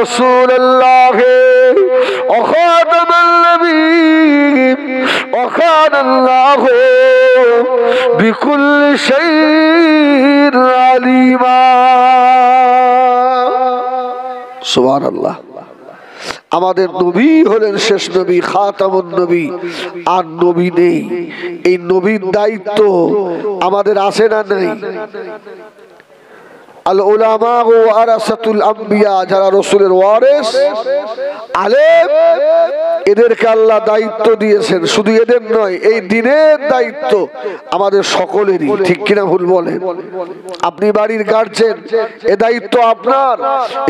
রাসূলুল্লাহ ওয়া খাতামান নবিয়্যিন ওয়া কানা আল্লাহু বিকুল্লি শাইইন আলিমা। সুবহানাল্লাহ। আমাদের নবী হলেন শেষ নবী, খাতামুন নবী, আর নবী নেই। এই নবীর দায়িত্ব আমাদের আছে না নাই? আল উলামা ওয়ারাসাতুল আম্বিয়া, যারা রাসূলের ওয়ারিস আলেম, এদেরকে আল্লাহ দায়িত্ব দিয়েছেন। শুধু এদের নয়, এই দ্বীনের দায়িত্ব আমাদের সকলেরই। ঠিক কিনা ভুল বলেন? আপনি বাড়ির গার্জেন, এ দায়িত্ব আপনার।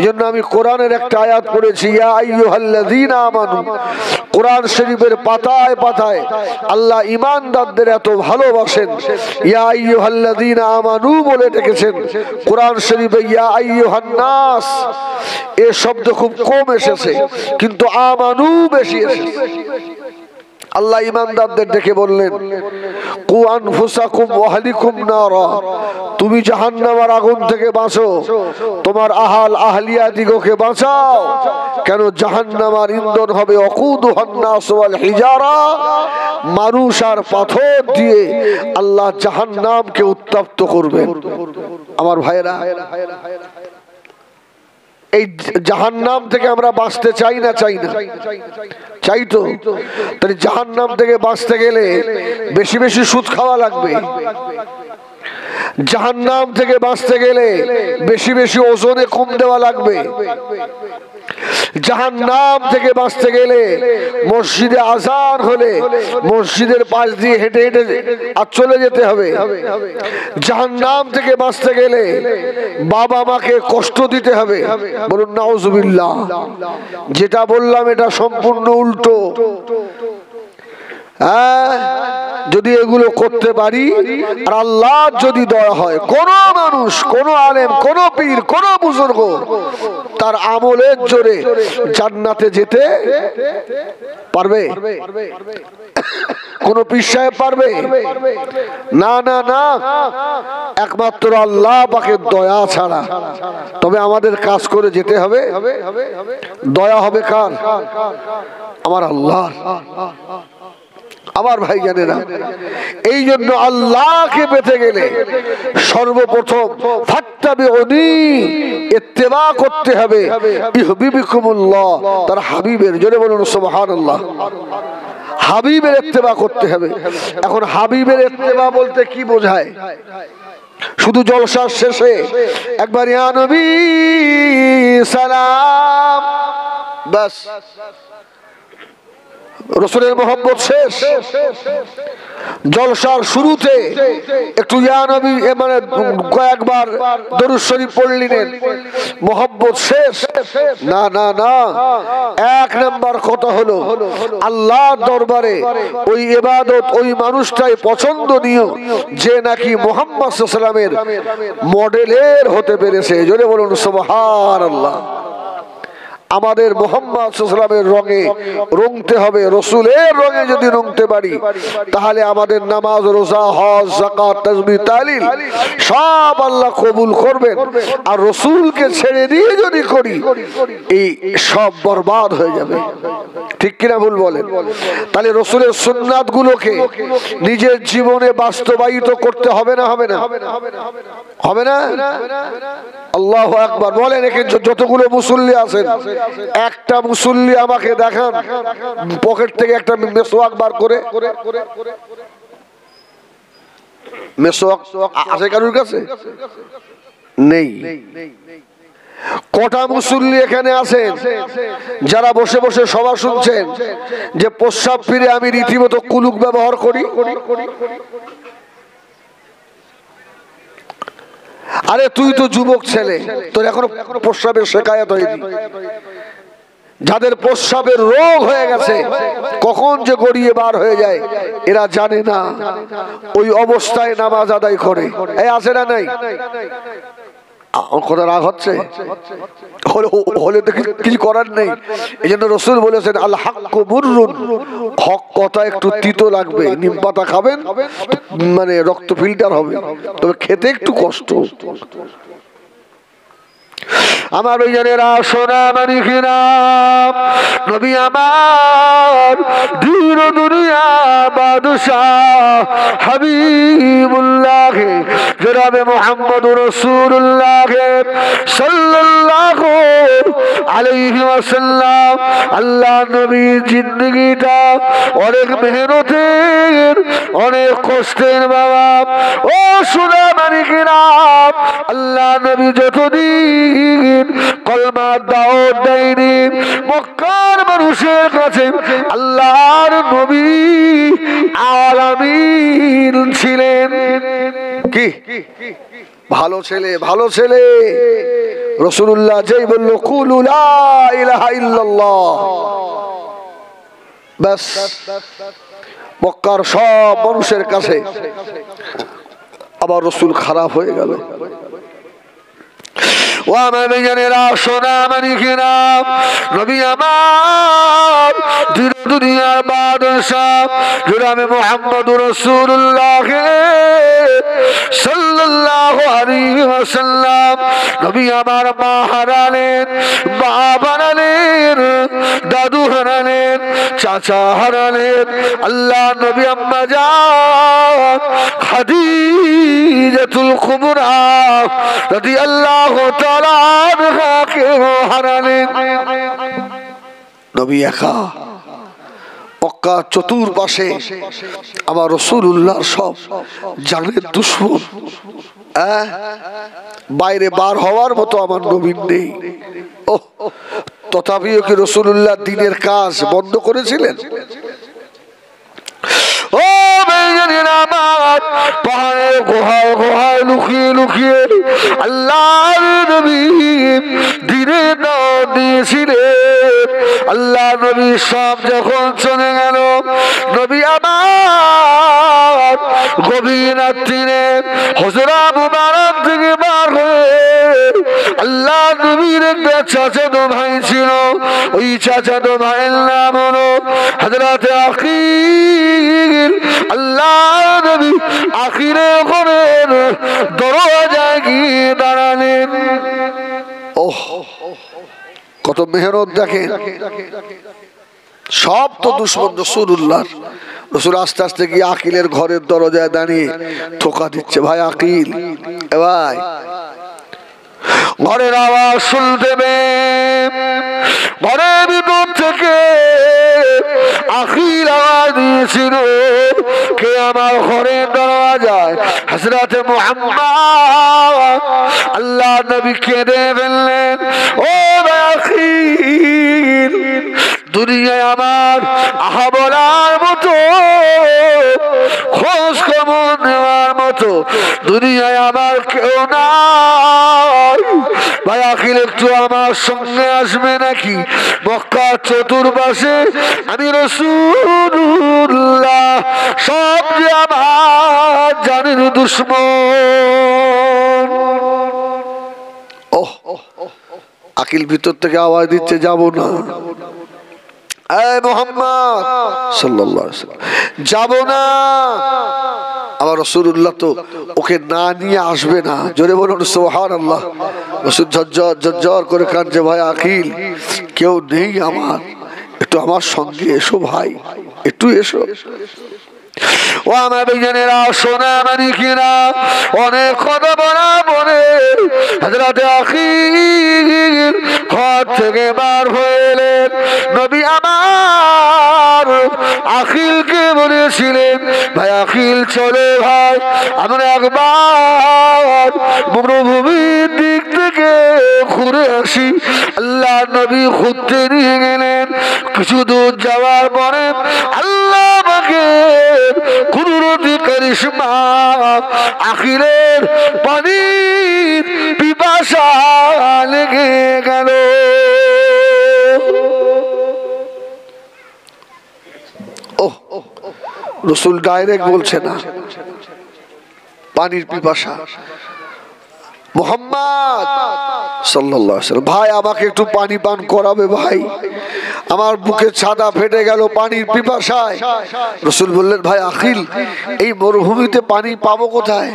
এজন্য আমি কোরআনের একটা আয়াত পড়েছি, ইয়া আইয়ুহাল্লাযীনা আমানু। কোরআন শরীফের পাতায় পাতায় আল্লাহ ঈমানদারদের এত ভালোবাসেন, ইয়া আইয়ুহাল্লাযীনা আমানু বলে ডেকেছেন। কোরআন শরীফে ইয়া আইয়ুহান নাস এ শব্দ খুব কম এসেছে, কিন্তু আমানু বেশি এসেছে। আল্লাহ ঈমানদারদের ডেকে বললেন, কু আনফুসাকুম ওয়া আহলিকুম নারা, তুমি জাহান্নামের আগুন থেকে বাঁচো, তোমার আহাল আহলিয়া দিগকে বাঁচাও। কেন? জাহান্নামের ইন্ধন হবে ওয়াকুদুহান নাস ওয়াল হিজারা, মানুষ আর পাথর দিয়ে আল্লাহ জাহান্নামকে উত্তপ্ত করবেন। আমার ভাইরা, এই জাহান্নাম থেকে আমরা বাঁচতে চাই না? চাই না? চাই তো। তাহলে জাহান্নাম থেকে বাঁচতে গেলে বেশি বেশি সুদ খাওয়া লাগবে। জাহান্নাম থেকে বাঁচতে গেলে বেশি বেশি ওজনে কম দেওয়া লাগবে। জাহান্নাম থেকে বাঁচতে গেলে মসজিদে আযান হলে মসজিদের পাশ দিয়ে হেঁটে হেঁটে আর চলে যেতে হবে। জাহান্নাম থেকে বাঁচতে গেলে বাবা মাকে কষ্ট দিতে হবে। বলুন নাউজুবিল্লাহ। যেটা বললাম এটা সম্পূর্ণ উল্টো। যদি এগুলো করতে পারি আর আল্লাহ যদি দয়া হয়, কোন মানুষ, কোন আলেম, কোন পীর, কোন বুজুর্গ তার আমলের জোরে জান্নাতে যেতে পারবে? কোন পীর সাহেব পারবে? না না না, একমাত্র আল্লাহ পাকের দয়া ছাড়া। তবে আমাদের কাজ করে যেতে হবে। দয়া হবে কার? আমার আল্লাহ। আমার ভাই জানেরা, এই জন্য আল্লাহকে পেতে গেলে সর্বপ্রথম ফাত্তাবিউনি, ইত্তেবা করতে হবে। ইউহিব্বুকুমুল্লাহ, তার হাবিবের। জোরে বলুন সুবহানাল্লাহ। হাবিবের ইত্তেবা করতে হবে। এখন হাবিবের ইত্তেবা বলতে কি বোঝায়? শুধু জলসার শেষে একবার ইয়া নবী সালাম, বাস, রাসূলের মহব্বত শেষ। জলসার শুরুতে একটু ইয়া নবী মানে কয়েকবার দরুদ শরীফ পড়লেন, মহব্বত শেষ। না না না, এক নাম্বার কথা হলো আল্লাহর দরবারে ওই ইবাদত ওই মানুষটাই পছন্দনীয় যে নাকি মুহাম্মদ সাল্লাল্লাহু আলাইহি ওয়াসাল্লামের মডেলের হতে পেরেছে। জোরে বলুন সুবহানাল্লাহ। আমাদের মুহাম্মদ সাল্লাল্লাহু আলাইহি ওয়াসাল্লামের রঙে রঙতে হবে। রাসূলের রঙে যদি রঙতে পারি তাহলে আমাদের নামাজ, রোজা, হজ, যাকাত, তাসবিহ, তাহলিল সব আল্লাহ কবুল করবেন। আর রাসূলকে ছেড়ে দিয়ে যদি করি, এই সব বরবাদ হয়ে যাবে। ঠিক কিনা ভুল বলেন? তাহলে রাসূলের সুন্নাত গুলোকে নিজের জীবনে বাস্তবায়িত করতে হবে না? হবে না? হবে না? আল্লাহু আকবার বলেন। এখানে যতগুলো মুসল্লি আছেন, একটা মুসল্লি আমাকে দেখান পকেট থেকে একটা মেসওয়াক বার করে। মেসওয়াক আছে কারোর কাছে? নেই। কটা মুসল্লি এখানে আছেন যারা বসে বসে সভা শুনছেন যে প্রস্রাব ফিরে আমি রীতিমতো কুলুক ব্যবহার করি? আরে তুই তো যুবক ছেলে, তোর এখনো প্রস্রাবের শিকায়ত হয়নি। যাদের প্রস্রাবের রোগ হয়ে গেছে, কখন যে গড়িয়ে বার হয়ে যায় এরা জানে না, ওই অবস্থায় নামাজ আদায় করে। এই আছে না নাই? কথা রাগ হচ্ছে? হলে তো কিছু করার নেই। এই জন্য রাসূল বলেছেন আল হাক্কু মুররুন, হক কথা একটু তিতো লাগবে। নিম পাতা খাবেন মানে রক্ত ফিল্টার হবে, তবে খেতে একটু কষ্ট। আমার ভাইজানেরা সোনা মানিকেরা, নবী আমার দীন দুনিয়া বাদশাহ হাবিবুল্লাহ জনাবে মুহাম্মদুর রাসূলুল্লাহ সাল্লাল্লাহু আলাইহি ওয়াসাল্লাম, আল্লাহ নবীর জিন্দেগিটা অনেক মেহনতের, অনেক কষ্টের বাবা। ও সোনা মানিকেরা, আল্লাহ নবী যতদিন কলমার দাওয়াত দেয়নি, মক্কার মানুষের কাছে আল্লাহর নবী আলামিন ছিলেন। কি ভালো ছেলে, ভালো ছেলে। রাসূলুল্লাহ যেই বলল কুলু লা ইলাহা ইল্লাল্লাহ, বাস মক্কার সব মানুষের কাছে আবার রাসূল খারাপ হয়ে গেল। ও আমার ভাইজানেরা সোনা মানিকেরা, নবী আমার দীন দুনিয়ার বাদশাহ জনাবে মুহাম্মদুর রাসূলুল্লাহ সাল্লাল্লাহু আলাইহি ওয়াসাল্লাম, নবী আমার মা হারালেন, বাবা হারালেন, দাদু হারালেন, চাচা হারালেন। আল্লাহ নবী আম্মা জান খাদিজাতুল কুবরা রাদিয়াল্লাহু তাআলা আনহাকে হারালেন। নবী একা, মক্কা চতুর্পাশে আমার রাসূলুল্লাহর সব জানের দুশমন, বাইরে বার হওয়ার মতো আমার নবী নেই। তথাপিও কি রাসূলুল্লাহ দ্বীনের কাজ বন্ধ করেছিলেন? ও ভাইজানেরা আমার, পাহাড়ের গুহায় গুহায় লুকিয়ে লুকিয়ে আল্লাহর নবী দ্বীনের দাওয়াত দিয়েছিলেন। আল্লাহ নবী সব যখন চলে গেল, নবী আমার গভীর রাত্রিরে হুজরা মুবারক থেকে বার হয়ে আল্লাহ নবীর একটা চাচাতো ভাই ছিল, ওই চাচাতো ভাইয়ের নাম হলো হযরত আকিল। আল্লাহ নবী আখিরের ঘরের দরজায় গিয়ে দাঁড়ালেন। ওহ, কত মেহনত দেখেন। সব তো দুশমন রাসূলুল্লাহর। রাসূল আস্তে আস্তে গিয়ে আকিলের ঘরের দরজায় দাঁড়িয়ে ধোঁকা দিচ্ছে, ভাই আকিল, এ ভাই ঘরের আওয়াজ শুনতে পেয়ে ঘরের ভিতর থেকে আকিল আওয়াজ দিয়েছিল, কে আমার ঘরের দরজায়? হযরত মুহাম্মদ। আল্লাহ নবী কেঁদে ফেললেন, ও আকিল, দুনিয়ায় আমার আহা বলার মতো, খোঁজ খবর নেওয়ার মতো দুনিয়ায় আমার কেউ নাই। ভাই আকিল, একটু আমার সঙ্গে আসবে নাকি? মক্কা চতুর্পাশে আমি রাসূলুল্লাহ, সব যে আমার জানের দুশমন। ওহ, আকিল ভিতর থেকে আওয়াজ দিচ্ছে, যাব না। মুহাম্মদ সাল্লাল্লাহু আলাইহি ওয়াসাল্লাম, যাব না। আমার রাসূলুল্লাহ তো ওকে না নিয়ে আসবে না। জোরে বলুন সুবহানাল্লাহ। রাসূল ঝরঝর ঝরঝর করে কাঁদছে, ভাই আকিল, কেউ নেই আমার, একটু আমার সঙ্গে এসো ভাই, একটু এসো। ও আমার ভাইজানেরা সোনা মানিকেরা, অনেক কথা বলা বলে হযরত আকিল ঘর থেকে বার হয়ে এলেন। নবী আমার আকিলকে বলেছিলেন, ভাই আকিল চলে ভাই, আমরা একবার মরুভূমির দিক থেকে ঘুরে আসি। আল্লাহ নবী ঘুরতে নিয়ে গেলেন। কিছু দূর যাওয়ার পরে আল্লাহ আমাকে কুদরতি কারিশমা আখিরের পানির পিপাসা লেগে গেল। ওহ, রাসূল ডাইরেক্ট বলছে না, পানির পিপাসা। মুহাম্মদ সাল্লাল্লাহু আলাইহি ওয়াসাল্লাম, ভাই আমাকে একটু পানি পান করাবে ভাই, আমার বুকে ছাদা ফেটে গেল পানির পিপাসায়। রাসূল বললেন, ভাই আকিল, এই মরুভূমিতে পানি পাবো কোথায়?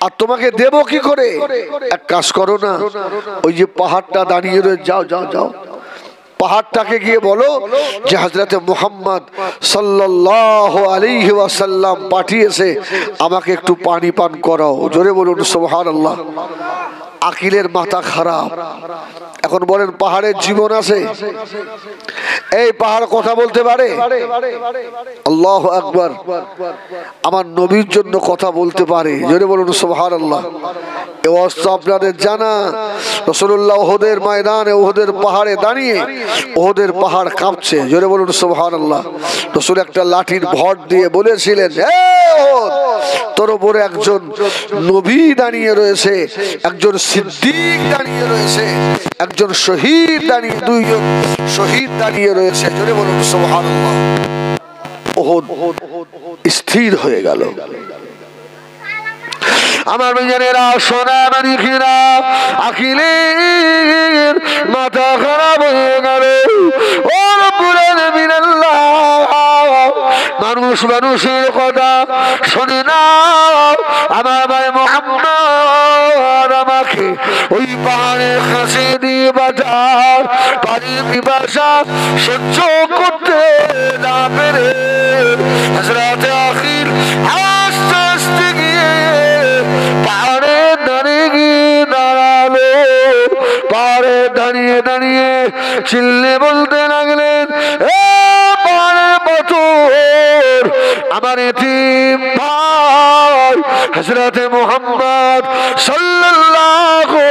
আর তোমাকে দেব কি করে? এক কাজ করো না, ওই যে পাহাড়টা দাঁড়িয়ে রয়ে, যাও যাও যাও, পাহাড়টাকে গিয়ে বলো যে হযরতে মুহাম্মদ সাল্লাল্লাহু আলাইহি ওয়াসাল্লাম পাঠিয়েছে, আমাকে একটু পানি পান করাও। জোরে বলুন সুবহানাল্লাহ। আকিলের মাথা খারাপ। এখন বলেন পাহাড়ের জীবন আছে? এই পাহাড় কথা বলতে পারে? আল্লাহু আকবার। আমার নবীর জন্য কথা বলতে পারে। জোরে বলুন সুবহানাল্লাহ। এই অবস্থা আপনাদের জানা। রাসূলুল্লাহ উহুদের ময়দানে, উহুদের পাহাড়ে দাঁড়িয়ে, উহুদের পাহাড় কাঁপছে। জোরে বলুন সুবহানাল্লাহ। রাসূল একটা লাঠির ভর দিয়ে বলেছিলেন, হে উহুদ, তোর উপরে একজন নবী দাঁড়িয়ে রয়েছে, একজন সিদ্দিক দাঁড়িয়ে রয়েছে, একজন শহীদ দাঁড়িয়ে, দুইজন শহীদ দাঁড়িয়ে রয়েছে। জোরে বলুন সুবহানাল্লাহ। উহুদ স্থির হয়ে গেল। আমার ভাইয়েরা, সোনা মানিকেরা, আখিলের মাথা খারাপ হয়ে গেল। ও রব্বুল আলামিন আল্লাহ, মানুষ মানুষের কথা শোনে না। আমার ভাই মুহাম্মদ আমাকে ওই পাহাড়ের কাছে দিয়ে পাঠার, পানির পিপাসা সহ্য করতে না পেরে হযরতে আখিল আস্তে আস্তে গিয়ে পাহাড়ে দাঁড়িয়ে গিয়ে দাঁড়ালো। পাহাড়ে দাঁড়িয়ে দাঁড়িয়ে চিল্লে বলতে লাগলেন, এ পাহাড়ের পাথর, আমার এতিম ভাই হযরতে মুহাম্মদ সাল্লাল্লাহু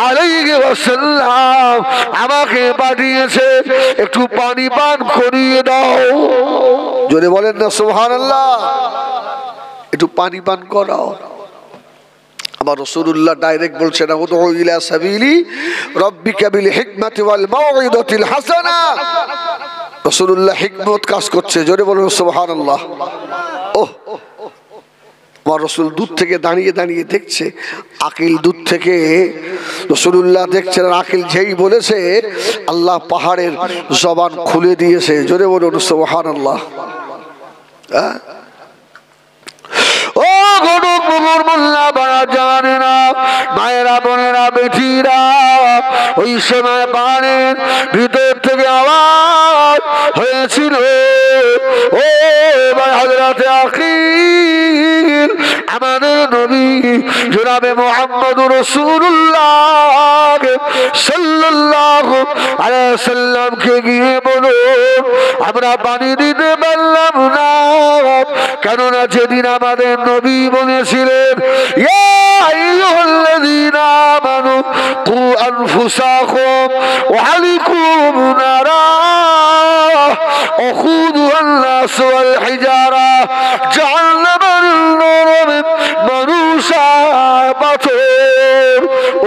আলাইহি ওয়াসাল্লাম আমাকে পাঠিয়েছে, একটু পানি পান করিয়ে দাও। জোরে বলেন না সুবহানাল্লাহ। একটু পানি পান করাও। আমার রাসূলুল্লাহ ডাইরেক্ট বলছেন, উদউ ইলা সাবিলি রাব্বিকা বিল হিকমাতি ওয়াল মাউইদাতিল হাসানা। রাসূলুল্লাহ হিকমত কাজ করছে। জোরে বলুন সুবহানাল্লাহ। ওহ, আমার রাসূল দূর থেকে দাঁড়িয়ে দাঁড়িয়ে দেখছে, আকিল দূর থেকে রাসূলুল্লাহ দেখছেন। আকিল যেই বলেছে, আল্লাহ পাহাড়ের জবান খুলে দিয়েছে। জোরে বলুন সুবহানাল্লাহ। ও গরুর মুগুর মোল্লা বাড়া জানে না, মায়েরা বোনেরা বেটিরা, ওই সময় পাহাড়ের ভিতর থেকে আওয়াজ হয়েছিল, ও হযরতে আখিল, আমাদের নবী জনাবে মুহাম্মদুর রাসূলুল্লাহ সাল্লাল্লাহু আলাইহি ওয়াসাল্লামকে গিয়ে বলো, আমরা পানি দিতে পারলাম না, কেননা যেদিন আমাদের নবী বলেছিলেন, ইয়া আইয়ুহাল্লাযীনা আমানু কু আনফুসাকুম ওয়া আহলিকুম নারা ওয়াকুদুহান নাস ওয়াল হিজারা জাহান্নামাল নূর মানুষা পাথর।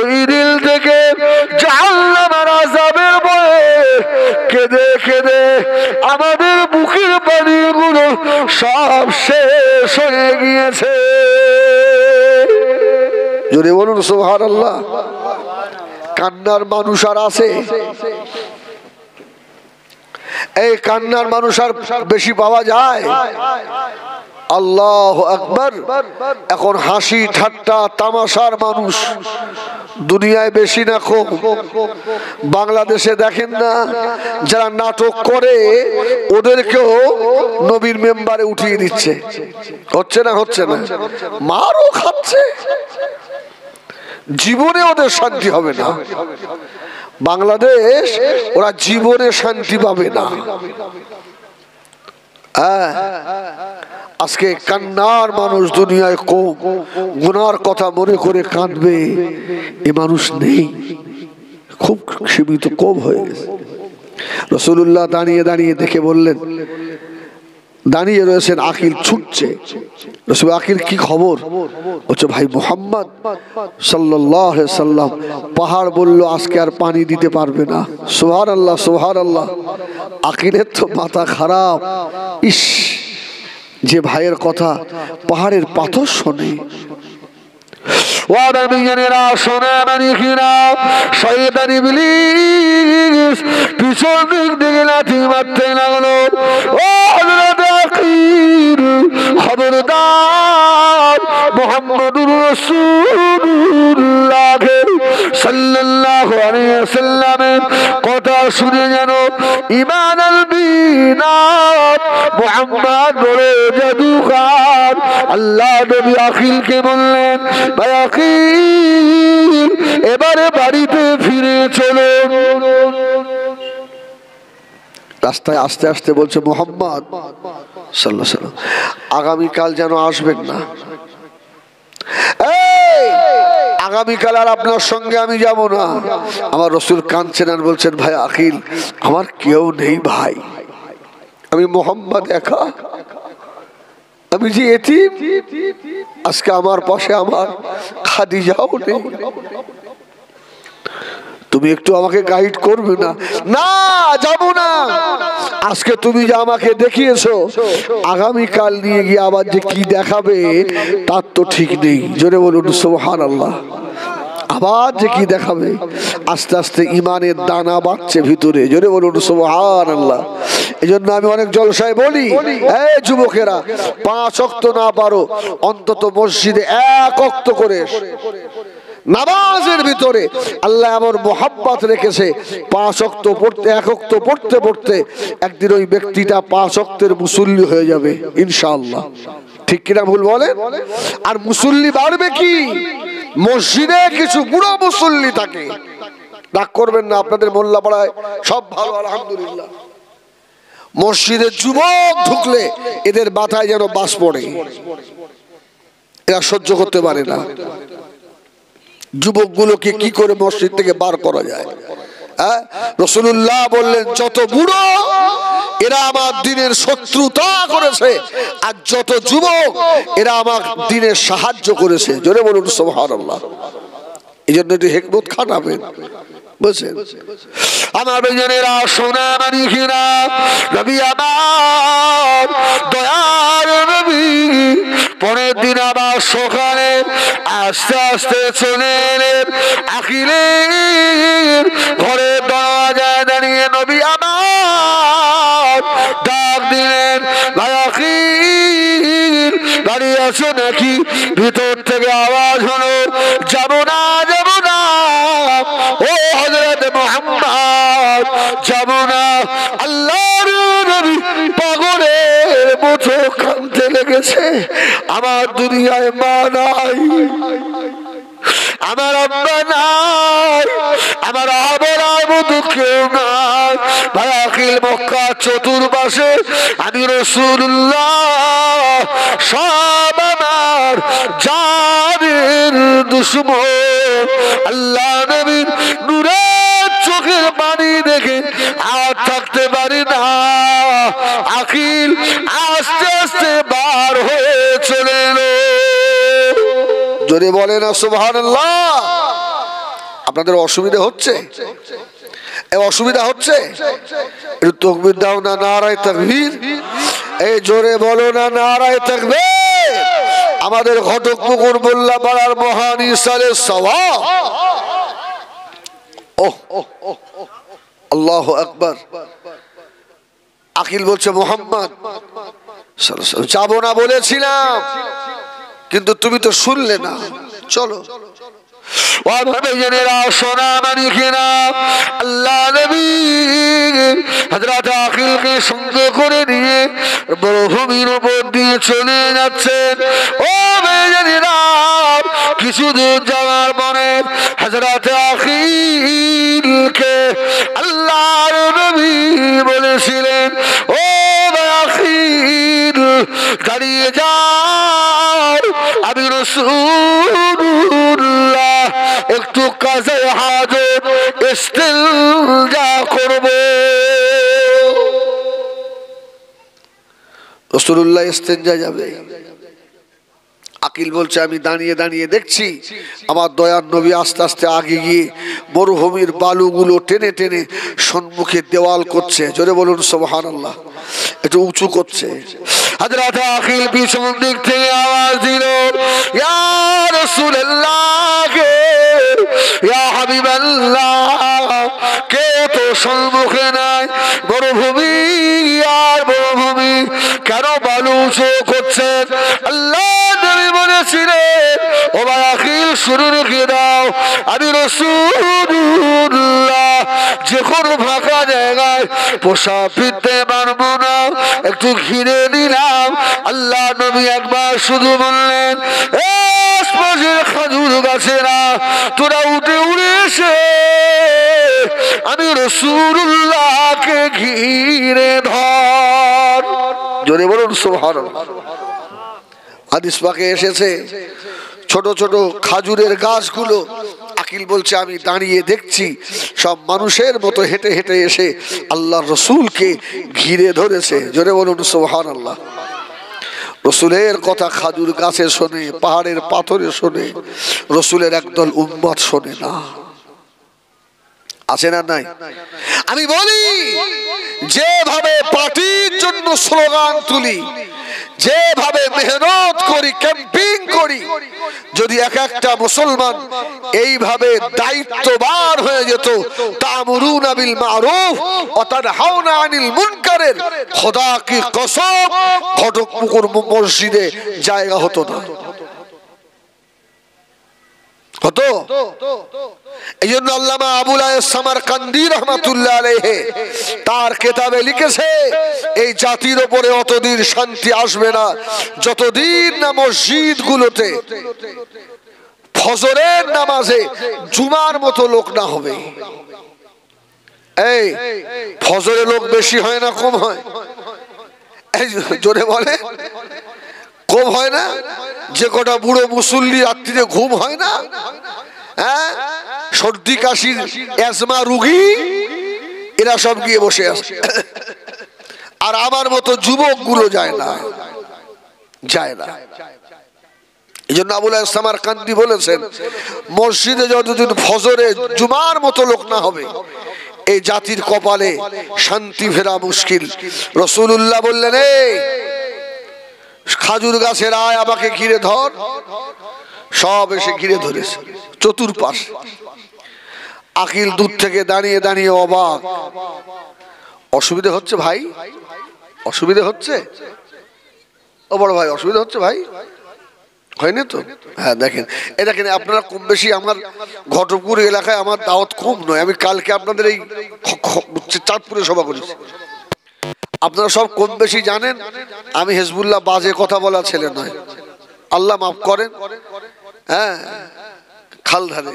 ওই দিল থেকে জাহান্নামের আযাবের ভয়ে কেঁদে কেঁদে আমাদের বুকের পানিগুলো সব শেষ হয়ে গিয়েছে। জোরে বলুন সুবহানাল্লাহ। কান্নার মানুষ আর আছে? এই কান্নার মানুষ আর বেশি পাওয়া যায়? আল্লাহু আকবার। এখন হাসি ঠাট্টা তামাশার মানুষ দুনিয়ায় বেশি না কম? বাংলাদেশে দেখেন না, যারা নাটক করে ওদেরকেও নবীর মেম্বারে উঠিয়ে দিচ্ছে। হচ্ছে না? হচ্ছে না? মারও খাচ্ছে। জীবনে ওদের শান্তি হবে না। বাংলাদেশ, ওরা জীবনে শান্তি পাবে না। আজকে কান্নার মানুষ দুনিয়ায় কম। গুনার কথা মনে করে কাঁদবে এ মানুষ নেই, খুব সীমিত, কম হয়ে গেছে। রাসূলুল্লাহ দাঁড়িয়ে দাঁড়িয়ে দেখে বললেন, দাঁড়িয়ে রয়েছেন, আকিল ছুটছে। রাসূল, আকিল কি খবর? বলছে, ভাই মুহাম্মদ সাল্লাল্লাহু আলাইহি সাল্লাম পাহাড় বলল আজকে আর পানি দিতে পারবে না। সুবহানাল্লাহ, সুবহানাল্লাহ। আকিলের তো মাথা খারাপ। ইস, যে ভাইয়ের কথা পাহাড়ের পাথর শোনে। শয়তান ইবলিস পিছন দিক থেকে লাথি মারতে লাগলো। ও হযরত আকিল, খবরদার, মুহাম্মদ রাসূলুল্লাহ সাল্লাল্লাহু আলাইহি ওয়াসাল্লামের কথা শুনে যেন ঈমান আলবিনা মুহাম্মদ বলে জাদুকার। আল্লাহ নবী আখিলকে বললেন, ভাই আখিল এবারে বাড়িতে ফিরে চলো। রাস্তায় আস্তে আস্তে বলছে, মুহাম্মদ সাল্লাল্লাহু আলাইহি ওয়াসাল্লাম আগামীকাল যেন আসবেন না। আগামীকাল আর আপনার সঙ্গে আমি যাব না। আমার রাসূল কাঁদছেন আর বলছেন, ভাই আখিল আমার কেউ নেই ভাই, আমি মুহাম্মদ একা, আমি যে এতিম, আজকে আমার পাশে আমার খাদিজাও নেই, তুমি একটু আমাকে গাইড করবে না? না, যাব না। আজকে তুমি যে আমাকে দেখিয়েছো, আগামীকাল নিয়ে গিয়ে আবার যে কি দেখাবে তার তো ঠিক নেই। জোরে বলুন সুবহানাল্লাহ। আবার যে কি দেখাবে। আস্তে আস্তে ইমানের দানা বাড়ছে ভিতরে। জোরে বলুন সুবহানাল্লাহ। এই জন্য আমি অনেক জলসায় বলি, এই যুবকেরা 5 ওয়াক্ত না পারো অন্তত মসজিদে 1 ওয়াক্ত করে নামাজের ভিতরে আল্লাহ আমার মোহাব্বত রেখেছে। 5 ওয়াক্ত পড়তে, 1 ওয়াক্ত পড়তে পড়তে একদিন ওই ব্যক্তিটা 5 ওয়াক্তের মুসল্লি হয়ে যাবে ইনশাআল্লাহ। ঠিক কিনা ভুল বলেন? আর মুসল্লি বাড়বে কি? মসজিদে কিছু বুড়ো মুসল্লি থাকে, রাগ করবেন না, আপনাদের মোল্লা পাড়ায় সব ভালো আলহামদুলিল্লাহ। মসজিদে যুবক ঢুকলে এদের মাথায় যেন বাস পড়ে, এরা সহ্য করতে পারে না। যুবকগুলোকে কি করে মসজিদ থেকে বার করা যায়? রাসূলুল্লাহ বললেন, যত বুড়ো এরা আমার দ্বীনের শত্রুতা করেছে, আর যত যুবক এরা আমার দ্বীনের সাহায্য করেছে। জোরে বলুন সুবহানাল্লাহ। এই জন্য একটু হিকমত খাটাবেন, বুঝছেন? আমার বেজনেরা, সোনা মানিকেরা, নবী আমার দয়ার নবী পরের দিন আবার সকালে আস্তে আস্তে চলে এলেন আখিলের ঘরে। দরজায় দাঁড়িয়ে নবী আমার ডাক দিলেন, ভাই আখিল দাঁড়িয়ে আছো নাকি? ভিতর থেকে আওয়াজ হলো, যাবো না যাবো না ও হযরত মুহাম্মদ, যাবো না। আল্লাহর নবী পাগলের মতো কাঁদতে লেগেছে। আমার দুনিয়ায় মা নাই, আমার আব্বা নাই, আমার আবরার মতো কেউ নাই। ভাই আখিল মক্কা চতুর্পাশে আমি রাসূলুল্লাহ, সব আমার জানের দুশমন। আল্লাহ নবীর নূরের চোখের পানি দেখে আর থাকতে পারি না। আখিল আস্তে আস্তে বার হয়ে চলে এলো। জোরে বলে না সুবহানাল্লাহ। আপনাদের অসুবিধা হচ্ছে? অসুবিধা হচ্ছে? একটু তাকবীর দাও না, নারায়ে তাকবীর। এই জোরে বলো না, নারায়ে তাকবীর। আমাদের ঘটকপুকুর মোল্লা পাড়ার মহান ইসালের সওয়াব। ওহ আল্লাহু আকবার। আকিল বলছে, মুহাম্মদ যাবো না বলেছিলাম, কিন্তু তুমি তো শুনলে না, চলো। আল্লাহ নবী হযরত আখিলকে সঙ্গে করে নিয়ে মরুভূমির উপর দিয়ে চলে যাচ্ছেন। ও বেজানেরা, কিছু দূর যাওয়ার পরে হযরত আখিলকে আল্লাহর নবী বলেছিলেন, ও আখিল দাঁড়িয়ে যাও, আমি রাসূলুল্লাহ একটু কাজে হাজত ইস্তিলজা করব। রাসূলুল্লাহ ইস্তিনজা যাবে। আকিল বলছে, আমি দাঁড়িয়ে দাঁড়িয়ে দেখছি আমার দয়ার নবী আস্তে আস্তে আগে গিয়ে মরুভূমির বালুগুলো টেনে টেনে সম্মুখে দেওয়াল করছে। জোরে বলুন সুবহানাল্লাহ। একটু উঁচু করছে। হযরত আকিল পিছন দিক থেকে আওয়াজ দিল, ইয়া রাসূলুল্লাহ, ইয়া হাবিবাল্লাহ, কে তো সম্মুখে নাই, মরুভূমি আর মরুভূমি, কেন বালু উঁচু করছেন? আল্লাহ নবী বলেছিলেন, ও ভাই শুনে রেখে দাও, আমি রাসূলুল্লাহ যে কোনো ফাঁকা জায়গায় প্রসাব ফিরতে পারবো না, একটু ঘিরে দিলাম। আল্লাহ নবী একবার শুধু বললেন, আশপাশের খেজুর গাছেরা তোরা উঠে উড়ে এসে আমি রাসূলুল্লাহকে ঘিরে ধর। জোরে বলুন সুবহানাল্লাহ। হাদিস পাকে এসেছে ছোট ছোট খাজুরের গাছগুলো, আকিল বলছে আমি দাঁড়িয়ে দেখছি সব মানুষের মতো হেঁটে হেঁটে এসে আল্লাহর রসুলকে ঘিরে ধরেছে। জোরে বলুন সুবহানাল্লাহ। রসুলের কথা খাজুর গাছে শোনে, পাহাড়ের পাথরে শোনে, রসুলের একদল উম্মত শোনে না। আছে না নাই? আমি বলি যেভাবে পার্টির জন্য স্লোগান তুলি, যেভাবে মেহনত করি, ক্যাম্পিং করি, যদি এক একটা মুসলমান এইভাবে দায়িত্ববান হয়ে যেত, তা'মুরুনা বিল মা'রুফ ওয়া তানহাউনা আনিল মুনকারের, খোদা কি কসম ঘটকপুকুর মসজিদে জায়গা হতো না। হতো? এই জন্য আল্লামা আবুল আয়েশ সামারকান্দি রাহমাতুল্লাহ আলাইহি তার কিতাবে লিখেছে, এই জাতির উপরে অতদিন শান্তি আসবে না যতদিন না মসজিদগুলোতে ফজরের নামাজে জুমার মতো লোক না হবে। এই ফজরে লোক বেশি হয় না কম হয়? এই জোরে বলে কম হয় না? যে কটা বুড়ো মুসল্লি রাত্রিতে ঘুম হয় না, হ্যাঁ, সর্দি কাশির অ্যাজমা রুগী, এরা সব গিয়ে বসে আছে। আর আমার মতো যুবক গুলো যায় না, যায় না। এই জন্য আবুল আয়েশ সামারকান্দি বলেছেন, মসজিদে যতদিন ফজরে জুমার মতো লোক না হবে, এই জাতির কপালে শান্তি ফেরা মুশকিল। রাসূলুল্লাহ বললেন, এই খাজুর গাছের আয় আমাকে ঘিরে ধর। সব এসে ঘিরে ধরেছে চতুর্পাশ। আকিল দূর থেকে দাঁড়িয়ে দাঁড়িয়ে অবাক। অসুবিধা হচ্ছে ভাই? অসুবিধা হচ্ছে? ও বড় ভাই অসুবিধা হচ্ছে ভাই? হয়নি তো? হ্যাঁ দেখেন, এই দেখেন আপনারা কম বেশি আমার ঘটকপুর এলাকায় আমার দাওয়াত কম নয়। আমি কালকে আপনাদের এই চাঁদপুরে সভা করেছি, আপনারা সব কম বেশি জানেন। আমি হিজবুল্লাহ বাজে কথা বলা ছেলে নয়, আল্লাহ মাফ করেন। হ্যাঁ, খাল ধারে,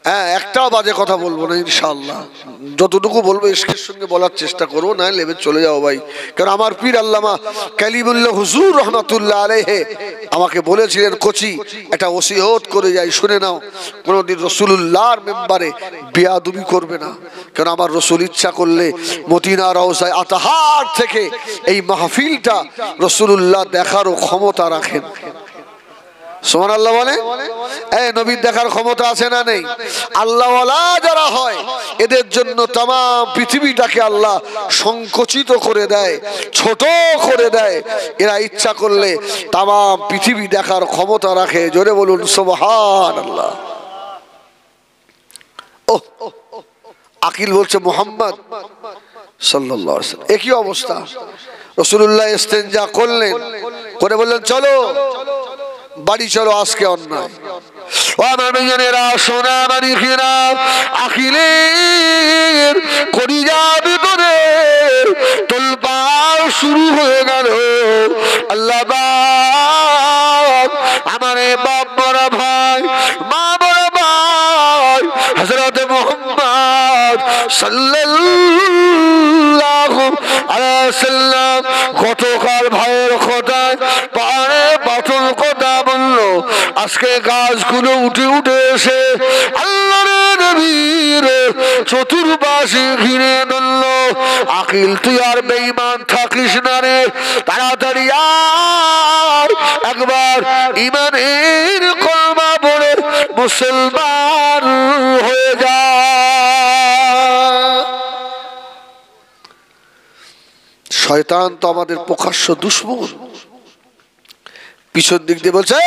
হ্যাঁ, একটাও বাজে কথা বলবো না ইনশাআল্লাহ। যতটুকু বলবো ইশকের সঙ্গে বলার চেষ্টা করবো, না লেবে চলে যাও ভাই। কারণ আমার পীর আল্লামা কালিমুল্লাহ হুজুর রহমাতুল্লাহ আলাইহি আমাকে বলেছিলেন, কোচি একটা ওসিয়ত করে যাই, শুনে নাও, কোনদিন রাসূলুল্লাহর মেম্বারে বেয়াদবি করবে না। কারণ আমার রাসূল ইচ্ছা করলে মদিনা রওজায় আতাহার থেকে এই মাহফিলটা রাসূলুল্লাহ দেখারও ক্ষমতা রাখেন। সুবহানাল্লাহ বলে। এই নবীর দেখার ক্ষমতা আছে না নেই? আল্লাহওয়ালা যারা হয় এদের জন্য তাম পৃথিবীটাকে আল্লাহ সংকুচিত করে দেয়, ছোট করে দেয়। এরা ইচ্ছা করলে তাম পৃথিবী দেখার ক্ষমতা রাখে। জোরে বলুন সুবহানাল্লাহ। ও আকিল বলছে মুহাম্মদ সাল্লাল্লাহু আলাইহি ওয়াসাল্লাম একই অবস্থা। রাসূলুল্লাহ ইস্তেনজা করলেন, করে বললেন চলো বাড়ি চলো, আজকে অন্যায়। ও আমার মেয়েরা, সোনা মানিকেরা, আখিলের কলিজার ভিতরে তোলপাড় শুরু হয়ে গেল। আল্লাহ পাক আমার বাপ বড় ভাই, মা বড় ভাই হযরত মুহাম্মদ সাল্লাল্লাহু আলাইহি ওয়াসাল্লাম গতকাল ভাইয়ের কথায় পারে বাতল কথা বললো, আজকে গাছগুলো উঠে উঠে এসে আল্লাহর নবীর চতুর্পাশে ঘিরে ধরল। আকিল তুই আর বেঈমান থাকিস না রে, তাড়াতাড়ি আর একবার ঈমানের কলমা পড়ে মুসলমান হয়ে যা। শয়তান তো আমাদের প্রকাশ্য দুশমন। পিছন দিক দিয়ে বলছে,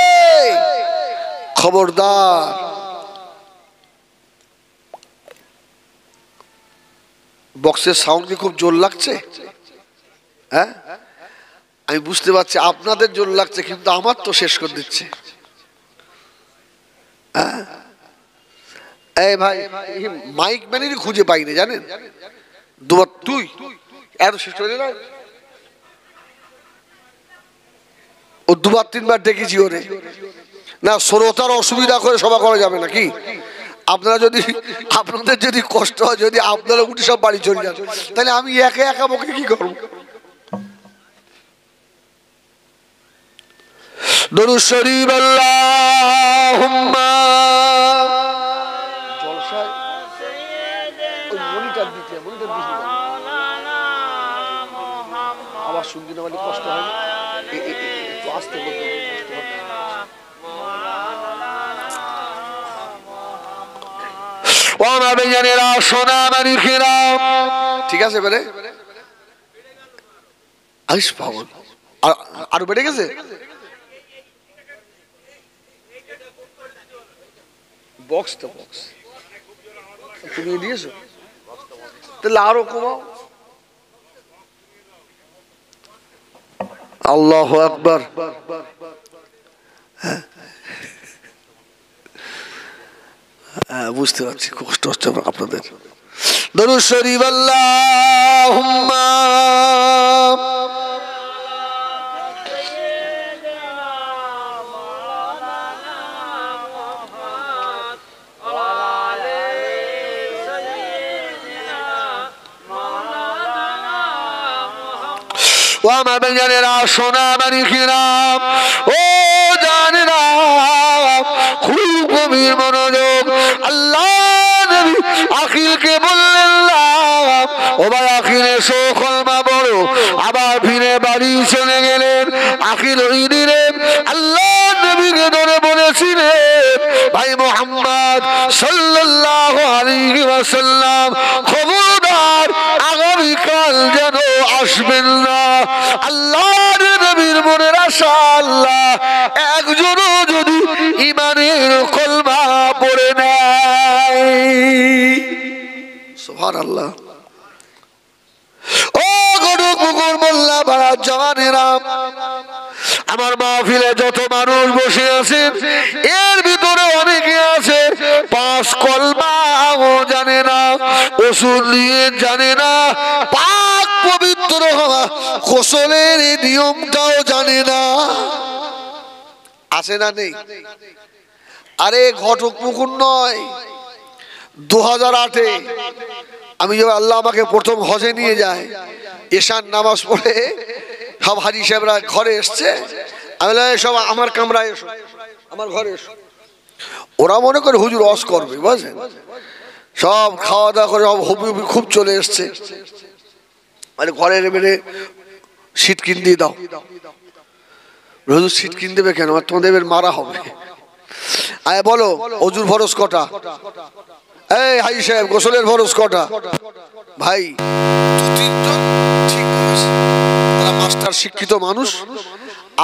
খবরদার, বক্সের সাউন্ড কি খুব জোর লাগছে? হ্যাঁ, আমি বুঝতে পারছি আপনাদের জোর লাগছে, কিন্তু আমার তো শেষ করে দিচ্ছে। এই ভাই মাইক ম্যানেরই খুঁজে পাইনি জানেন, দুবার তুই এত শেষ করে না, ও দুবার তিনবার ডেকেছি ওরে, না শ্রোতার অসুবিধা করে সভা করা যাবে নাকি? আপনারা যদি, আপনাদের যদি কষ্ট হয়, যদি আপনারা উঠে সব বাড়ি চলে যান, তাহলে আমি একা একা বকে কি করবো? দরুদ শরীফ আল্লাহুম্মা জলসায় ওই মনিটর দিতে আবার শুনতে না, মানে কষ্ট হয় না, একটু আসতে বলতে কষ্ট হয়। ঠিক আছে বেড়ে আইস পাগল, আরো বেড়ে গেছে। বক্স তো বক্স তুমি দিয়েছো, তাহলে আরো কমাও। আল্লাহু আকবার। বুঝতে পারছি কষ্ট হচ্ছে আপনাদের। দরুদ শরীফ আল্লাহুম্মা ও আমার জানেরা, সোনা মানিকেরাম, ও জানেরা, খুব গভীর মনোযোগ। আল্লাহ নবী আখিলকে বললেন, ও ভাই আখিল এসো কলমা পড়ো। আবার ফিরে বাড়ি চলে গেলেন। আখিল ওই দিনে আল্লাহ নবীকে ধরে বলেছিলেন, ভাই মুহাম্মদ সাল্লাল্লাহু আলাইহি ওয়াসাল্লাম, খবরদার আগামীকাল যেন আসবেন না। আল্লাহর নবীর মনের আশা, আল্লাহ একজনও যদি ঈমানের কলমা পড়ে নেয়। সুবহানাল্লাহ। ও গরু কুকুর মোল্লা পাড়ার জওয়ানেরা, আমার মাহফিলে যত মানুষ বসে আছেন, এর ভিতরে অনেকে আছে পাঁচ কলমাও জানে না, ওসুল নিয়ে জানে না, পাক পবিত্র হওয়া গোসলের নিয়মটাও জানে না। আছে না নেই? আরে ঘটক পুকুর নয়, 2008-এ আমি যখন আল্লাহ আমাকে প্রথম হজে নিয়ে যায়, এশার নামাজ পড়ে সব হাজি সাহেবরা ঘরে এসছে, আমি সব আমার কামরায় এসো, আমার ঘরে এসো। ওরা মনে করে হুজুর ওয়াজ করবে, বুঝলেন? সব খাওয়া দাওয়া করে সব হবি হবি খুব চলে এসছে, মানে ঘরে এবারে সিট কিন দিয়ে দাও। হুজুর সিট কিন দেবে কেন? তোমাদের মারা হবে। আয় বলো অজুর ফরজ কটা? এই হাজি সাহেব গোসলের ফরজ কটা? ভাই মাস্টার শিক্ষিত মানুষ,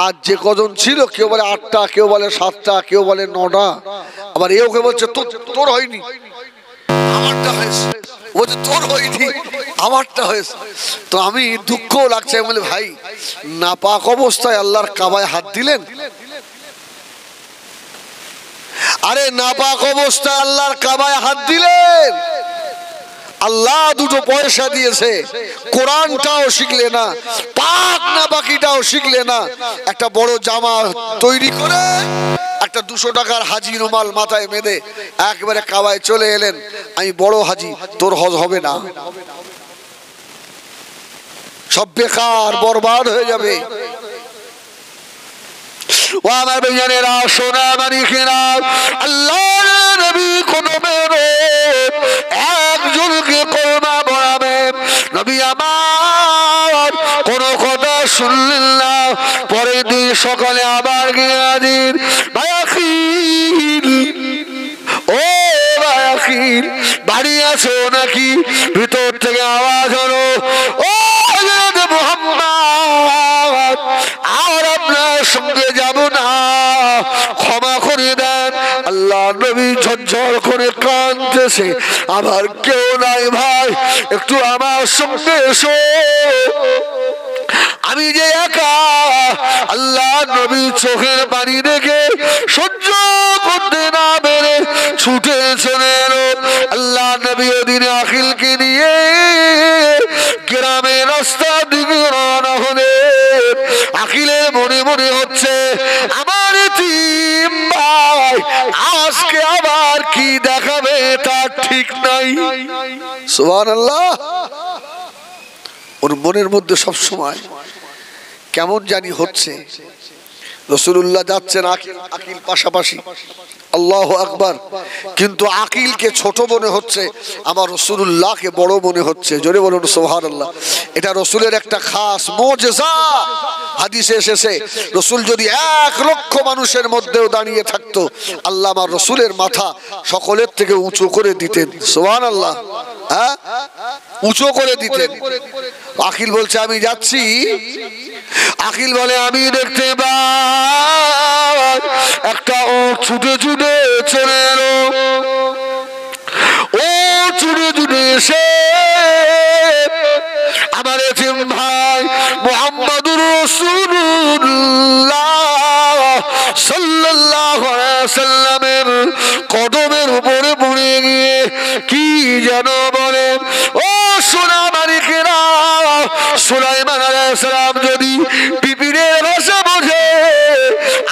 আজ যে কজন ছিল, কেউ বলে 8টা, কেউ বলে 7টা, কেউ বলে 9টা, আবার এও কেউ বলছে তোর হয়নি, আমারটা হয়েছে, বলছে তোর হয়নি, আমারটা হয়েছে। তো আমি দুঃখ লাগছে, বলে ভাই নাপাক অবস্থায় আল্লাহর কাবায় হাত দিলেন। আরে নাপাক অবস্থায় আল্লাহর কাবায় হাত দিলেন, আল্লাহ দুটো পয়সা দিয়েছে, কোরআনটাও শিখলে না, পাক না বাকিটাও শিখলে না, একটা বড় জামা তৈরি করে একটা 200 টাকার হাজি রুমাল মাথায় বেঁধে একবারে কাবায় চলে এলেন। আমি বড় হাজি, তোর হজ হবে না, সব বেকার বরবাদ হয়ে যাবে। ও আমার ভাইয়েরা, সোনা মানিকেরা, আল্লাহর নবী কোন মেয়ে একজনকে কলমা পড়াবেন, নবী আমার কোন কথা শুনলেন না। পরের দিন সকালে আবার গিয়ে দিন, ভাই আখিল, ও ভাই আখিল বাড়ি আছো নাকি? ভিতর থেকে আওয়াজ হলো, ও মুহাম্মদ আর আপনার সঙ্গে যাব না, ক্ষমা করে দেন। আল্লাহ নবী ঝরঝর করে কাঁদতেছে, আমার কেউ নাই ভাই, একটু আমার সঙ্গে এসো, আমি যে একা। আল্লাহ নবী চোখের পানি দেখে সহ্য করতে না পেরে ছুটে চলে এলো আল্লাহ নবী ওদিনে আখিলকে নিয়ে গ্রামের রাস্তা দিকে রওনা হলেন। আখিলের মনে মনে হচ্ছে আমার এতিম ভাই আজকে আবার কি দেখাবে তার ঠিক নাই। সুবহানাল্লাহ। ওর মনের মধ্যে সব সময় কেমন জানি হচ্ছে। রাসূলুল্লাহ যাচ্ছেন, আকিল পাশাপাশি, আল্লাহু আকবার, কিন্তু আকিলকে ছোট মনে হচ্ছে, আমার রাসূলুল্লাহকে বড় মনে হচ্ছে। জোরে বলুন সুবহানাল্লাহ। এটা রাসূলের একটা খাস মুজিজা। হাদিসে এসেছে রাসূল যদি 1 লক্ষ মানুষের মধ্যেও দাঁড়িয়ে থাকতো, আল্লাহ আমার রাসূলের মাথা সকলের থেকে উঁচু করে দিতেন। সুবহানাল্লাহ। হ্যাঁ, উঁচু করে দিতেন। আকিল বলছে আমি যাচ্ছি। আকিল বলে আমি দেখতে পাই একটা উট ছুটে ছুটে চলে এলো। ও ছুটে ছুটে এসে আমার এতিম ভাই মুহাম্মদুর রাসূলুল্লাহ সাল্লাল্লাহু আলাইহি ওয়াসাল্লামের কদমের উপরে পড়ে গিয়ে কি যেন বলে, ও সোনা মালিকেরা, সুলাইমান আলাইহিস সালাম যদি পিপিলের ভাষা বোঝে,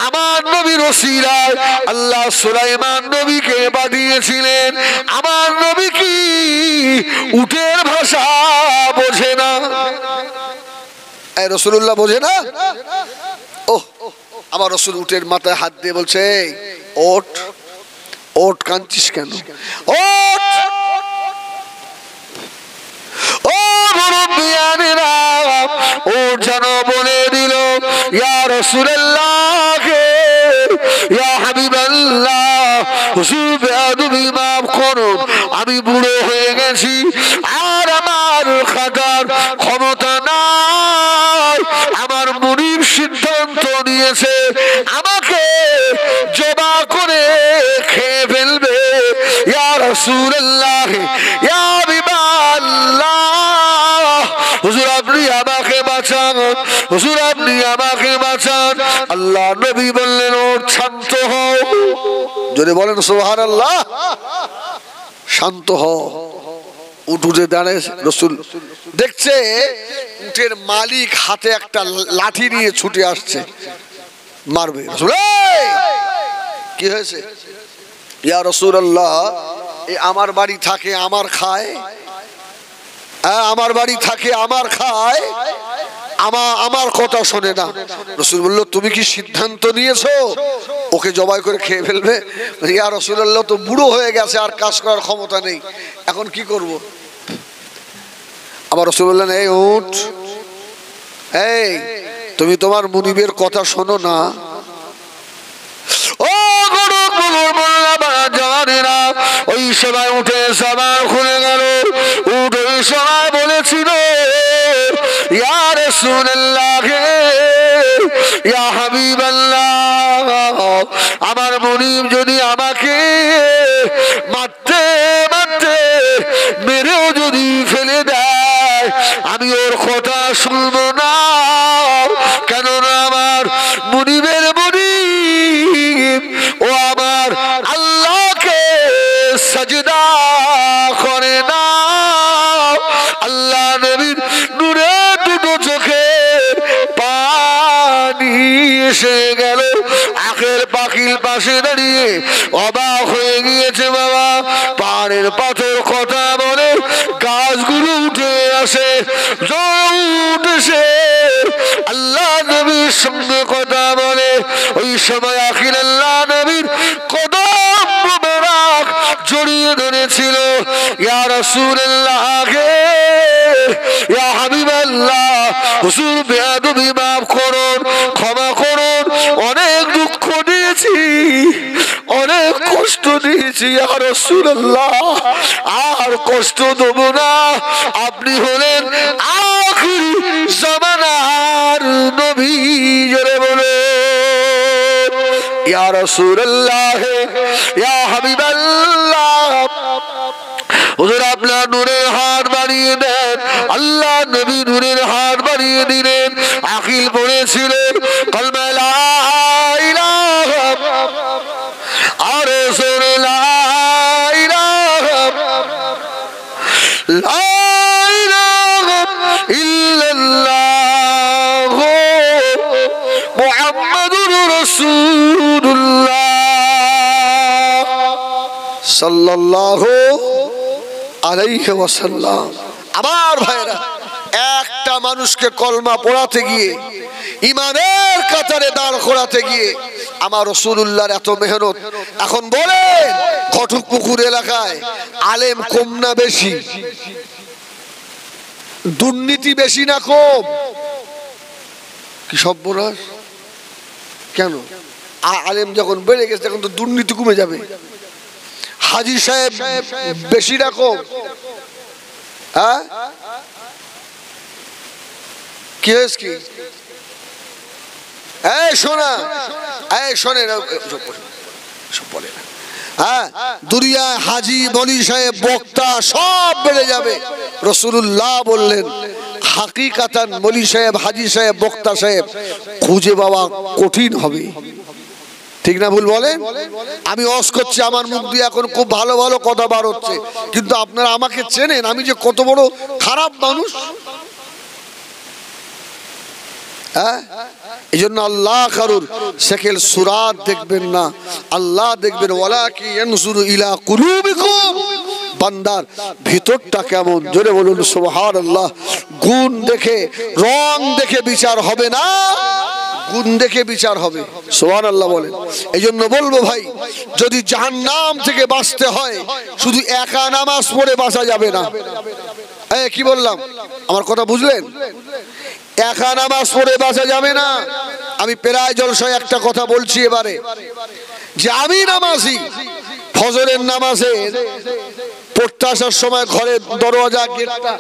আমার নবীর ওসিলায় আল্লাহ সুলাইমান নবীকে পাঠিয়েছিলেন। আমার নবী কি উটের ভাষা বোঝে না? রাসূলুল্লাহ বোঝে না? ও আমার রাসূল উটের মাথায় হাত দিয়ে বলছে, ওট ওট কাঁদছিস কেন? ওট ও মুরব্বিয়ানেরা, ও যেন বলে দিল ইয়া রাসূলুল্লাহ, ইয়া হাবিবাল্লাহ, হুজুর বেয়াদবি মাফ করুন, আমি বুড়ো হয়ে গেছি আর আমার খাটার ক্ষমতা নাই। আমার মুনিব সিদ্ধান্ত নিয়েছে আমাকে জবা করে খেয়ে ফেলবে। ইয়া রাসূলুল্লাহ, ইয়া হাবিবাল্লাহ, হুজুর আপনি আমাকে বাঁচান, হুজুর আপনি আমাকে বাঁচান। আল্লাহ নবী বললেন, ও শান্ত হও। যদি বলেন সুবহানাল্লাহ, শান্ত হও। উঠে দাঁড়ায় রাসূল দেখছে উটের মালিক হাতে একটা লাঠি নিয়ে ছুটে আসছে, মারবে। রাসূল কি হয়েছে? ইয়া রাসূলুল্লাহ, এই আমার বাড়ি থাকে আমার খায়, আমার বাড়ি থাকে আমার খায়, আমার কথা শোনে না। রাসূল বলল, তুমি কি সিদ্ধান্ত নিয়েছো ওকে জবাই করে খেয়ে ফেলবে? ইয়া রাসূলুল্লাহ, তো বুড়ো হয়ে গেছে, আর কাজ করার ক্ষমতা নেই, এখন কি করব? আমার রাসূল বললেন, এই উট, এই তুমি তোমার মুনিবের কথা শোনো না? ও ওই সময় উঠে সাবার খুলে গেল। উঠ ওই সময় বলেছিল, ইয়া রাসূলুল্লাহ, ইয়া হাবিবাল্লাহ, আমার মুনিব যদি আমাকে মারতে মারতে মেরেও যদি ফেলে দেয়, আমি ওর কথা শুনবো না, কেননা আমার মুনিবের মুনিব ও আমার আল্লাহকে সাজদা করে না। আল্লাহ নবীর নূরে দুটো চোখে পানি এসে গেল। আখের পাখির পাশে দাঁড়িয়ে অবাক হয়ে গিয়েছে। বাবা, পাহাড়ের পাথর কথা বলে গাছগুলো উঠে আসে, উঠেছে আল্লাহ নবীর সঙ্গে কথা বলে। ওই সময় আখির আল্লাহ নবীর কদম মোবারক জড়িয়ে ধরেছিল। ইয়া রাসূলুল্লাহ, ইয়া হাবিবাল্লাহ, হুজুর বেয়াদবি মাফ করুন, ক্ষমা করুন, অনেক দুঃখ দিয়েছি, অনেক কষ্ট দিয়েছি ইয়া রাসূলুল্লাহ, আর কষ্ট দেব না। আপনি হলেন আখির জামানার নবী। জোরে বলে ইয়া রাসূলুল্লাহ, ইয়া হাবিবাল্লাহ, হুজুর আপনার নূরের হাত বাড়িয়ে দেন। আল্লাহ নবী নূরের হাত বাড়িয়ে দিলেন। আখিল পড়েছিলেন কলমা লা ইলাহা আর রাসূলুল্লাহ ইল্লাল্লাহ মুহাম্মাদুর রাসূলুল্লাহ সাল্লাল্লাহু আলাইহি ওয়াসাল্লাম। আমার ভাইরা, একটা মানুষকে কলমা পড়াতে গিয়ে, ইমানের কাতারে দাঁড় করাতে গিয়ে আমার রাসূলুল্লাহর এত মেহনত। এখন বলেন, ঘটকপুকুর এলাকায় আলেম কম না বেশি? দুর্নীতি বেশি না কম? কি সর্বনাশ! কেন? আলেম যখন বেড়ে গেছে তখন তো দুর্নীতি কমে যাবে। হাজী সাহেব বেশি না কম? হ্যাঁ, কি হয়েছে? কি এই শোনা, এই শোনেন, সব বলে না। হ্যাঁ, দুনিয়ায় হাজি, বলি সাহেব, বক্তা সব বেড়ে যাবে। রাসূলুল্লাহ বললেন, হাকিকাতান বলি সাহেব, হাজি সাহেব, বক্তা সাহেব খুঁজে পাওয়া কঠিন হবে। ঠিক না ভুল বলেন? আমি ওয়াজ করছি, আমার মুখ দিয়ে এখন খুব ভালো ভালো কথা বার হচ্ছে, কিন্তু আপনারা আমাকে চেনেন আমি যে কত বড় খারাপ মানুষ। হ্যাঁ, এই জন্য আল্লাহ কারুর শেখেল সুরাত দেখবেন না, আল্লাহ দেখবেন ওয়ালাকি ইয়ানজুরু ইলা কুলুবিকুম, বান্দার ভিতরটা কেমন। জোরে বলুন সুবহানাল্লাহ। গুণ দেখে, রং দেখে বিচার হবে না, গুণ দেখে বিচার হবে। সুবহানাল্লাহ বলেন। এই জন্য বলবো ভাই, যদি জাহান্নাম থেকে বাঁচতে হয় শুধু একা নামাজ পড়ে বাঁচা যাবে না। কি বললাম? আমার কথা বুঝলেন? একা নামাজ পড়ে বাঁচা যাবে না। আমি প্রায় জলসায় একটা কথা বলছি এবারে, যে আমি নামাজি, ফজরের নামাজে পড়তে আসার সময় ঘরের দরজা গেটটা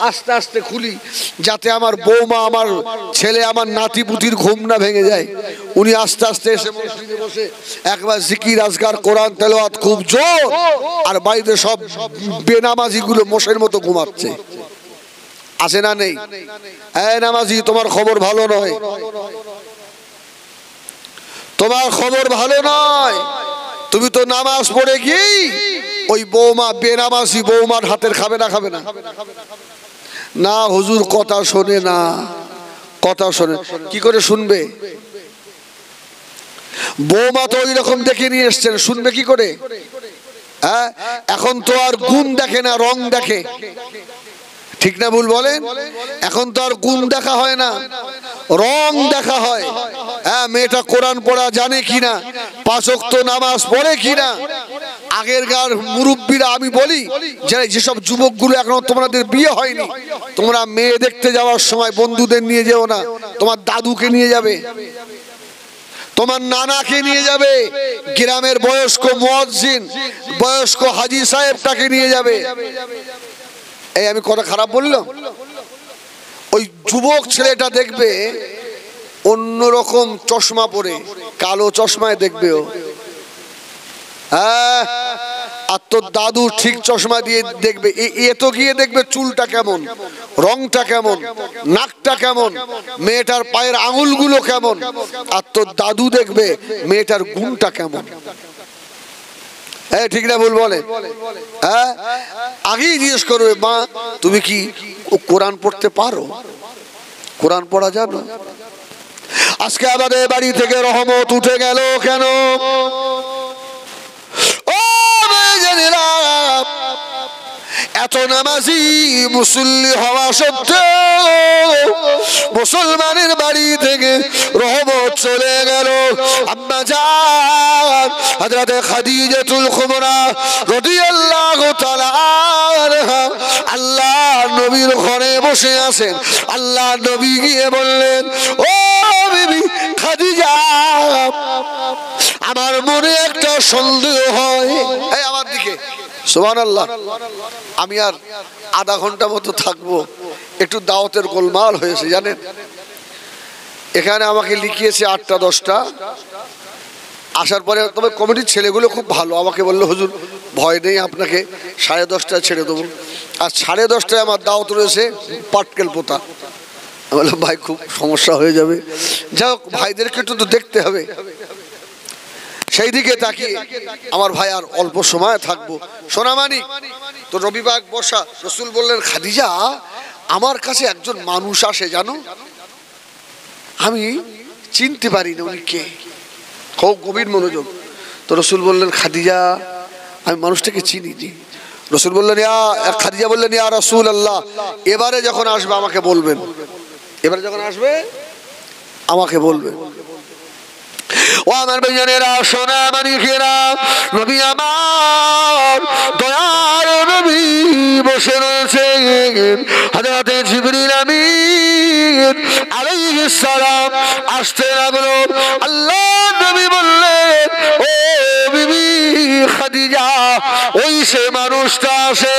আস্তে আস্তে খুলি, যাতে আমার বৌমা, আমার ছেলে, আমার নাতি পুতির ঘুম না ভেঙে যায়। উনি আস্তে আস্তে এসে মসজিদে বসে একবার জিকির আজকার, কোরআন তেলাওয়াত খুব জোর, আর বাড়িতে সব বেনামাজি গুলো মোষের মতো ঘুমাচ্ছে। আছে না নেই? নামাজি, তোমার খবর ভালো নয়, তোমার খবর ভালো নয়। তুমি তো নামাজ পড়ে গিয়েই ওই বৌমা, বেনামাজি বৌমার হাতের খাবে না? খাবে না? না হুজুর, কথা শোনে না, কথা শোনে। কি করে শুনবে? বৌমা তো ওই রকম দেখে নিয়ে এসছেন, শুনবে কি করে? হ্যাঁ, এখন তো আর গুণ দেখে না, রং দেখে। ঠিক না ভুল বলেন? এখন তো আর গুণ দেখা হয় না, রং দেখা হয়। হ্যাঁ, মেয়েটা কোরআন পড়া জানে কিনা, 5 ওয়াক্ত নামাজ পড়ে কিনা। আগেরকার মুরব্বীরা, আমি বলি, যেসব যুবকগুলো এখনো তোমাদের বিয়ে হয়নি, তোমরা মেয়ে দেখতে যাওয়ার সময় বন্ধুদের নিয়ে যেও না, তোমার দাদুকে নিয়ে যাবে, তোমার নানাকে নিয়ে যাবে, গ্রামের বয়স্ক মুয়াজ্জিন, বয়স্ক হাজী সাহেবটাকে নিয়ে যাবে। এই আমি কথা খারাপ বললাম? ওই যুবক ছেলেটা দেখবে অন্যরকম চশমা পরে, কালো চশমায় দেখবে ও। হ্যাঁ, আর তোর দাদু ঠিক চশমা দিয়ে দেখবে। এ তো গিয়ে দেখবে চুলটা কেমন, রংটা কেমন, নাকটা কেমন, মেয়েটার পায়ের আঙুলগুলো কেমন, আর তোর দাদু দেখবে মেয়েটার গুণটা কেমন। ঠিক না ভুল বলে? হ্যাঁ, আগেই জিজ্ঞেস করবে, মা তুমি কি কোরআন পড়তে পারো? কোরআন পড়া জানো? আজকে আমাদের বাড়ি থেকে রহমত উঠে গেল কেন? ও মেয়েরা, এত নামাজি মুসল্লি হওয়া সত্ত্বেও মুসলমানের বাড়ি থেকে রহমত চলে গেল। আম্মা জান হযরত খাদিজাতুল কুবরা রাদিয়াল্লাহু তাআলা আনহা আল্লাহ নবীর ঘরে বসে আছেন। আল্লাহ নবী গিয়ে বললেন, ও বিবি খাদিজা, আমার মনে একটা সন্দেহ হয়। এই আমার দিকে, সুবহানাল্লাহ। আমি আর আধা ঘন্টা মতো থাকবো, একটু দাওয়াতের গোলমাল হয়েছে জানেন। এখানে আমাকে লিখিয়েছে 8টা 10টা। আসার পরে তবে কমিটির ছেলেগুলো খুব ভালো, আমাকে বললো হুজুর ভয় নেই, আপনাকে 10:30টায় ছেড়ে দেবো। আর 10:30টায় আমার দাওয়াত রয়েছে পাটকেল পোতা। আমি বললাম ভাই খুব সমস্যা হয়ে যাবে। যাই হোক, ভাইদেরকে একটু তো দেখতে হবে। সেই দিকে তাকিয়ে আমার ভাই আর অল্প সময় থাকবো। সোনামানি তো রবিবাগ বসা। রসুল বললেন, খাদিজা আমার কাছে একজন মানুষ আসে জানো, আমি চিনতে পারি না উনি কে। খুব গভীর মনোযোগ। তো রসুল বললেন খাদিজা, আমি মানুষটাকে চিনি নি। রসুল বললেন খাদিজা বললেন ইয়া রাসূল আল্লাহ, এবারে যখন আসবে আমাকে বলবেন, এবারে যখন আসবে আমাকে বলবেন। ও আমার ভাইজানেরা, সোনা মানিকেরা, নবী আমার দয়ার নবী বসে রয়েছেন। হযরত জিবরিল আমিন আলাইহিস সালাম আসতে লাগলো। আল্লাহ নবী বললেন, ও বিবি খাদিজা, ওই সে মানুষটা আসে